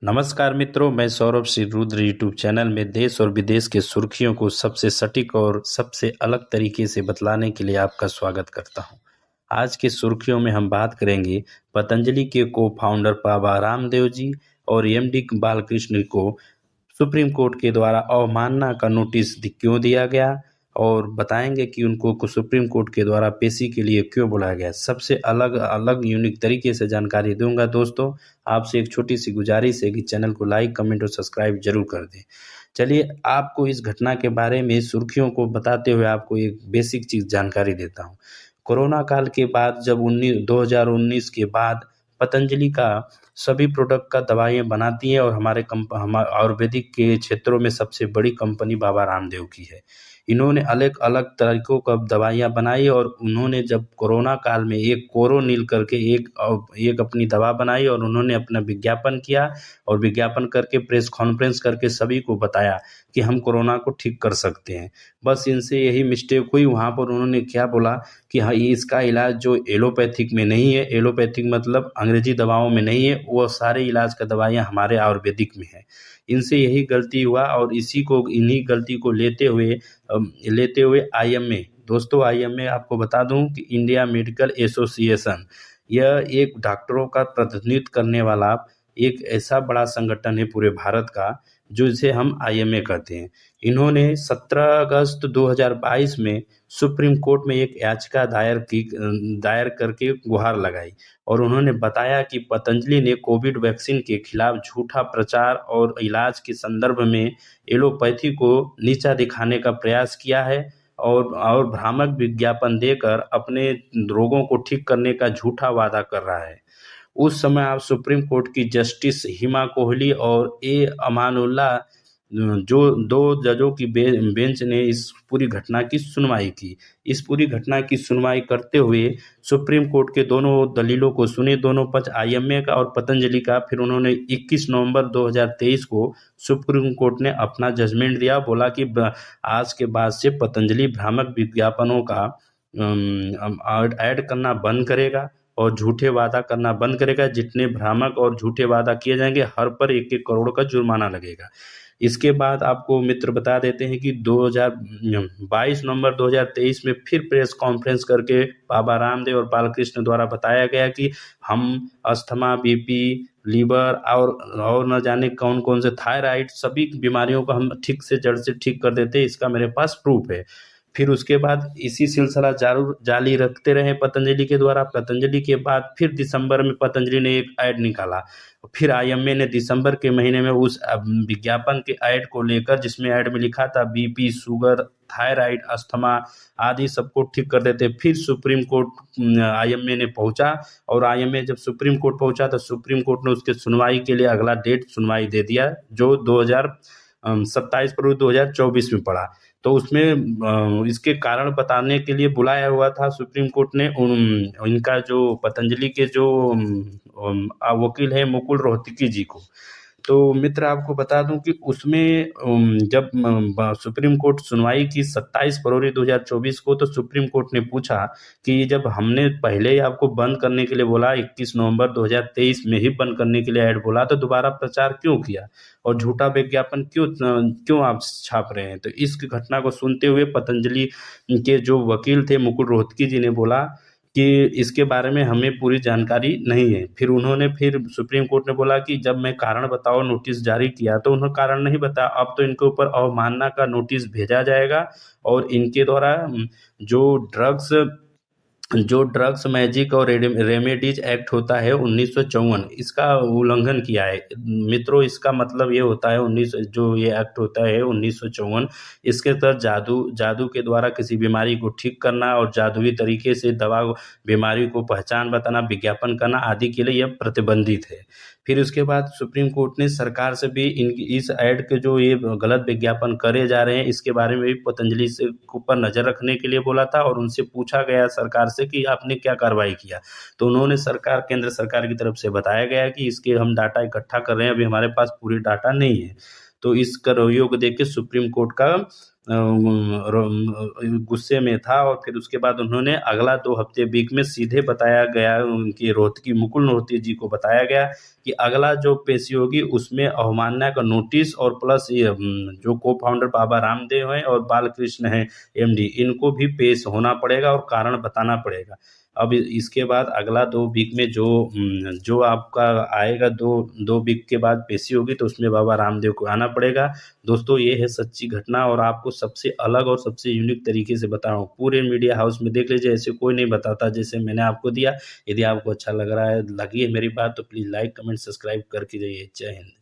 नमस्कार मित्रों, मैं सौरभ श्री रुद्र यूट्यूब चैनल में देश और विदेश के सुर्खियों को सबसे सटीक और सबसे अलग तरीके से बतलाने के लिए आपका स्वागत करता हूं। आज की सुर्खियों में हम बात करेंगे पतंजलि के को फाउंडर बाबा रामदेव जी और एमडी बालकृष्ण को सुप्रीम कोर्ट के द्वारा अवमानना का नोटिस क्यों दिया गया और बताएंगे कि उनको सुप्रीम कोर्ट के द्वारा पेशी के लिए क्यों बुलाया गया। सबसे अलग अलग यूनिक तरीके से जानकारी दूंगा। दोस्तों, आपसे एक छोटी सी गुजारिश है कि चैनल को लाइक, कमेंट और सब्सक्राइब जरूर कर दें। चलिए, आपको इस घटना के बारे में सुर्खियों को बताते हुए आपको एक बेसिक चीज जानकारी देता हूँ। कोरोना काल के बाद जब 2019 के बाद पतंजलि का सभी प्रोडक्ट का दवाइयाँ बनाती हैं और हम आयुर्वेदिक के क्षेत्रों में सबसे बड़ी कंपनी बाबा रामदेव की है। इन्होंने अलग अलग तरीकों का दवाइयाँ बनाई और उन्होंने जब कोरोना काल में एक कोरोनिल करके एक अपनी दवा बनाई और उन्होंने अपना विज्ञापन किया और विज्ञापन करके प्रेस कॉन्फ्रेंस करके सभी को बताया कि हम कोरोना को ठीक कर सकते हैं। बस इनसे यही मिस्टेक हुई। वहाँ पर उन्होंने क्या बोला कि हाँ, ये इसका इलाज जो एलोपैथिक में नहीं है, एलोपैथिक मतलब अंग्रेजी दवाओं में नहीं है, वो सारे इलाज का दवाइयाँ हमारे आयुर्वेदिक में है। इनसे यही गलती हुआ और इन्हीं गलती को लेते हुए आईएमए, दोस्तों आईएमए आपको बता दूं कि इंडिया मेडिकल एसोसिएशन, यह एक डॉक्टरों का प्रतिनिधित्व करने वाला एक ऐसा बड़ा संगठन है पूरे भारत का, जो इसे हम आईएमए कहते हैं। इन्होंने 17 अगस्त 2022 में सुप्रीम कोर्ट में एक याचिका दायर करके गुहार लगाई और उन्होंने बताया कि पतंजलि ने कोविड वैक्सीन के खिलाफ झूठा प्रचार और इलाज के संदर्भ में एलोपैथी को नीचा दिखाने का प्रयास किया है और भ्रामक विज्ञापन देकर अपने रोगों को ठीक करने का झूठा वादा कर रहा है। उस समय आप सुप्रीम कोर्ट की जस्टिस हिमा कोहली और ए अमानुल्लाह, जो दो जजों की बेंच ने इस पूरी घटना की सुनवाई की। इस पूरी घटना की सुनवाई करते हुए सुप्रीम कोर्ट के दोनों दलीलों को सुने, दोनों पक्ष आईएमए का और पतंजलि का। फिर उन्होंने 21 नवंबर 2023 को सुप्रीम कोर्ट ने अपना जजमेंट दिया। बोला कि आज के बाद से पतंजलि भ्रामक विज्ञापनों का ऐड करना बंद करेगा और झूठे वादा करना बंद करेगा। जितने भ्रामक और झूठे वादा किए जाएंगे, हर पर 1-1 करोड़ का जुर्माना लगेगा। इसके बाद आपको मित्र बता देते हैं कि 22 नवंबर 2023 में फिर प्रेस कॉन्फ्रेंस करके बाबा रामदेव और बालकृष्ण द्वारा बताया गया कि हम अस्थमा, बीपी, लीवर और न जाने कौन कौन से थायराइड, सभी बीमारियों को हम ठीक से जड़ से ठीक कर देते हैं, इसका मेरे पास प्रूफ है। फिर उसके बाद इसी सिलसिला जारी रखते रहे पतंजलि के द्वारा। पतंजलि के बाद फिर दिसंबर में पतंजलि ने एक ऐड निकाला। फिर आईएमए ने दिसंबर के महीने में उस विज्ञापन के ऐड को लेकर, जिसमें ऐड में लिखा था बीपी, शुगर, थायराइड, अस्थमा आदि सबको ठीक कर देते। फिर सुप्रीम कोर्ट आईएमए ने पहुंचा और आईएमए जब सुप्रीम कोर्ट पहुंचा तो सुप्रीम कोर्ट ने उसके सुनवाई के लिए अगला डेट सुनवाई दे दिया, जो 27 फरवरी 2024 में पड़ा। तो उसमें इसके कारण बताने के लिए बुलाया हुआ था सुप्रीम कोर्ट ने इनका जो पतंजलि के जो वकील है मुकुल रोहतगी जी को। तो मित्र आपको बता दूं कि उसमें जब सुप्रीम कोर्ट सुनवाई की 27 फरवरी 2024 को, तो सुप्रीम कोर्ट ने पूछा कि जब हमने पहले ही आपको बंद करने के लिए बोला, 21 नवंबर 2023 में ही बंद करने के लिए ऐड बोला, तो दोबारा प्रचार क्यों किया और झूठा विज्ञापन क्यों आप छाप रहे हैं। तो इस घटना को सुनते हुए पतंजलि के जो वकील थे मुकुल रोहतगी जी ने बोला कि इसके बारे में हमें पूरी जानकारी नहीं है। फिर सुप्रीम कोर्ट ने बोला कि जब मैं कारण बताओ नोटिस जारी किया तो उन्होंने कारण नहीं बताया। अब तो इनके ऊपर अवमानना का नोटिस भेजा जाएगा और इनके द्वारा जो ड्रग्स मैजिक और रेमेडीज एक्ट होता है 1954, इसका उल्लंघन किया है। मित्रों, इसका मतलब ये होता है जो ये एक्ट होता है 1954, इसके तहत जादू के द्वारा किसी बीमारी को ठीक करना और जादुई तरीके से बीमारी को पहचान बताना, विज्ञापन करना आदि के लिए यह प्रतिबंधित है। फिर उसके बाद सुप्रीम कोर्ट ने सरकार से भी इस ऐड के जो ये गलत विज्ञापन करे जा रहे हैं, इसके बारे में भी पतंजलि से ऊपर नजर रखने के लिए बोला था और उनसे पूछा गया सरकार से कि आपने क्या कार्रवाई किया। तो उन्होंने केंद्र सरकार की तरफ से बताया गया कि इसके हम डाटा इकट्ठा कर रहे हैं, अभी हमारे पास पूरी डाटा नहीं है। तो इस रवैये को देख के सुप्रीम कोर्ट का गुस्से में था और फिर उसके बाद उन्होंने अगला 2 हफ्ते वीक में सीधे बताया गया, उनकी रोहतकी मुकुल रोहतगी जी को बताया गया कि अगला जो पेशी होगी उसमें अवमानना का नोटिस और प्लस ये जो को-फाउंडर बाबा रामदेव हैं और बालकृष्ण हैं एमडी, इनको भी पेश होना पड़ेगा और कारण बताना पड़ेगा। अब इसके बाद अगला 2 वीक में जो आपका आएगा, 2 वीक के बाद पेशी होगी तो उसमें बाबा रामदेव को आना पड़ेगा। दोस्तों, ये है सच्ची घटना और आपको सबसे अलग और सबसे यूनिक तरीके से बता रहा हूँ। पूरे मीडिया हाउस में देख लीजिए, ऐसे कोई नहीं बताता जैसे मैंने आपको दिया। यदि आपको अच्छा लग रहा है, लगी है मेरी बात, तो प्लीज़ लाइक, कमेंट, सब्सक्राइब करके जाइए। जय हिंद।